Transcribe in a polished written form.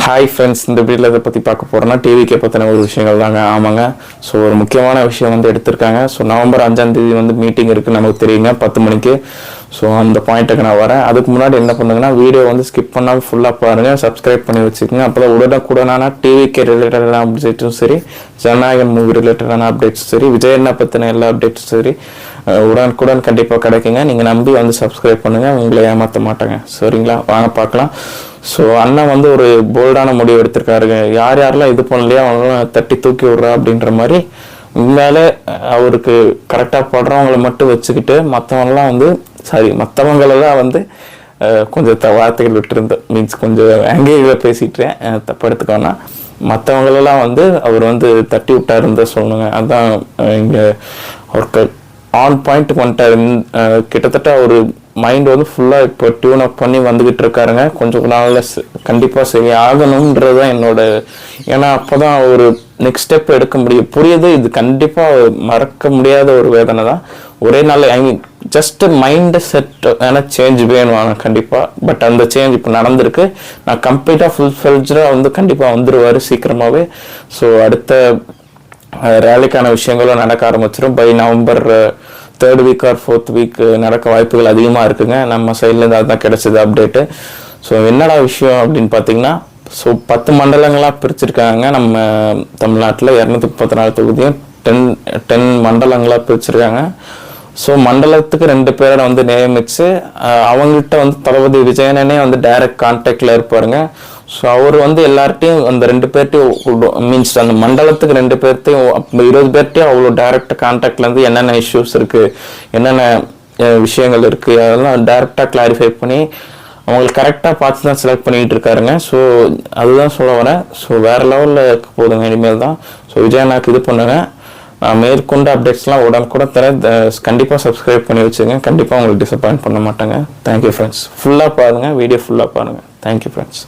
Hi friends, இந்த வீடியோவில் இதை பற்றி பார்க்க போகிறோன்னா டிவிக்கே பற்றின ஒரு விஷயங்கள் தாங்க. ஆமாங்க. ஸோ ஒரு முக்கியமான விஷயம் வந்து எடுத்திருக்காங்க. ஸோ நவம்பர் 5ஆம் தேதி வந்து மீட்டிங் இருக்குன்னு நமக்கு தெரியுங்க 10 மணிக்கு. ஸோ அந்த பாயிண்ட்டுக்கு நான் வரேன். அதுக்கு முன்னாடி என்ன பண்ணுங்கன்னா, வீடியோ வந்து ஸ்கிப் பண்ணாமல் ஃபுல்லாக பாருங்கள், சப்ஸ்கிரைப் பண்ணி வச்சுக்கோங்க. அப்போ தான் உடனுக்குடனான டிவிக்கே ரிலேட்டடான அப்டேட்ஸும் சரி, ஜனநாயகன் மூவி ரிலேட்டடான அப்டேட்ஸும் சரி, விஜயண்ணா பற்றின எல்லா அப்டேட்ஸும் சரி உடனுக்குடன் கண்டிப்பாக கிடைக்குங்க. நீங்கள் நம்பி வந்து சப்ஸ்கிரைப் பண்ணுங்கள், உங்களை ஏமாற்ற மாட்டாங்க. சரிங்களா, வாங்க பார்க்கலாம். ஸோ அண்ணன் வந்து ஒரு போல்டான முடிவு எடுத்திருக்காருங்க. யார் யாரெல்லாம் இது பண்ணலையோ அவங்களாம் தட்டி தூக்கி விட்றா அப்படின்ற மாதிரி உண்மையிலே அவருக்கு கரெக்டாக படுறவங்களை மட்டும் வச்சுக்கிட்டு மற்றவங்களெல்லாம் வந்து கொஞ்சம் வார்த்தைகள் விட்டுருந்தேன். மீன்ஸ் கொஞ்சம் ஆங்கில பேசிட்டேன், தப்பு எடுத்துக்கோன்னா. மற்றவங்களெல்லாம் வந்து அவர் வந்து தட்டி விட்டாருன்னு தான் சொல்லணுங்க. அதுதான் இங்கே அவருக்கு ஆன் பாயிண்ட் வந்துட்டாரு. கிட்டத்தட்ட ஒரு மைண்ட் வந்து ஃபுல்லாக இப்போ டியூன் அப் பண்ணி வந்துக்கிட்டு இருக்காருங்க. கொஞ்சம் நாளில் கண்டிப்பாக சரி ஆகணுன்றது தான் என்னோட. ஏன்னா அப்போ தான் ஒரு நெக்ஸ்ட் ஸ்டெப் எடுக்க முடியும். புரியுது, இது கண்டிப்பாக மறக்க முடியாத ஒரு வேதனை தான். ஒரே நாள் ஜஸ்ட் மைண்ட் செட் ஏன்னா சேஞ்ச் வேணும் கண்டிப்பாக. பட் அந்த சேஞ்ச் இப்போ நடந்திருக்கு. நான் கம்ப்ளீட்டாக ஃபுல்ஃபில்ஜாக வந்து கண்டிப்பாக வந்துடுவார் சீக்கிரமாகவே. ஸோ அடுத்த ரேலிக்கான விஷயங்களும் நடக்க ஆரம்பிச்சிடும். By November 3rd week or 4th week நடக்க வாய்ப்புகள் அதிகமாக இருக்குங்க. நம்ம சைட்லேருந்து அதுதான் கிடைச்சது அப்டேட்டு. ஸோ என்னடா விஷயம் அப்படின்னு பார்த்தீங்கன்னா, ஸோ 10 மண்டலங்களாக பிரிச்சிருக்காங்க. நம்ம தமிழ்நாட்டில் 234 தொகுதியும் 10 மண்டலங்களாக பிரிச்சிருக்காங்க. ஸோ மண்டலத்துக்கு 2 பேரை வந்து நியமித்து அவங்கள்ட்ட வந்து தளபதி விஜயனே வந்து டைரக்ட் கான்டாக்டில் இருப்பாருங்க. ஸோ அவர் வந்து எல்லார்ட்டையும் அந்த 2 பேர்ட்டையும் மீன்ஸ் அந்த மண்டலத்துக்கு 2 பேர்த்தையும் 20 பேர்ட்டையும் அவ்வளோ டைரக்ட் கான்டாக்ட்லேருந்து என்னென்ன இஷ்யூஸ் இருக்குது, என்னென்ன விஷயங்கள் இருக்குது, அதெல்லாம் டைரெக்டாக கிளாரிஃபை பண்ணி அவங்களுக்கு கரெக்டாக பார்த்து தான் செலக்ட் பண்ணிகிட்டு இருக்காருங்க. ஸோ அதுதான் சொல்ல வரேன். ஸோ வேறு லெவலில் போதுங்க இனிமேல் தான். ஸோ விஜயண்ணாக்கு இது பண்ணுங்க. நான் மேற்கொண்ட அப்டேட்ஸ்லாம் உடனுக்குடன் தரேன். கண்டிப்பாக சப்ஸ்கிரைப் பண்ணி வச்சுங்க. கண்டிப்பாக உங்களுக்கு டிசப்பாயின்ட் பண்ண மாட்டாங்க. Thank you friends. ஃபுல்லாக பாருங்கள், வீடியோ ஃபுல்லாக பாருங்கள். Thank you friends.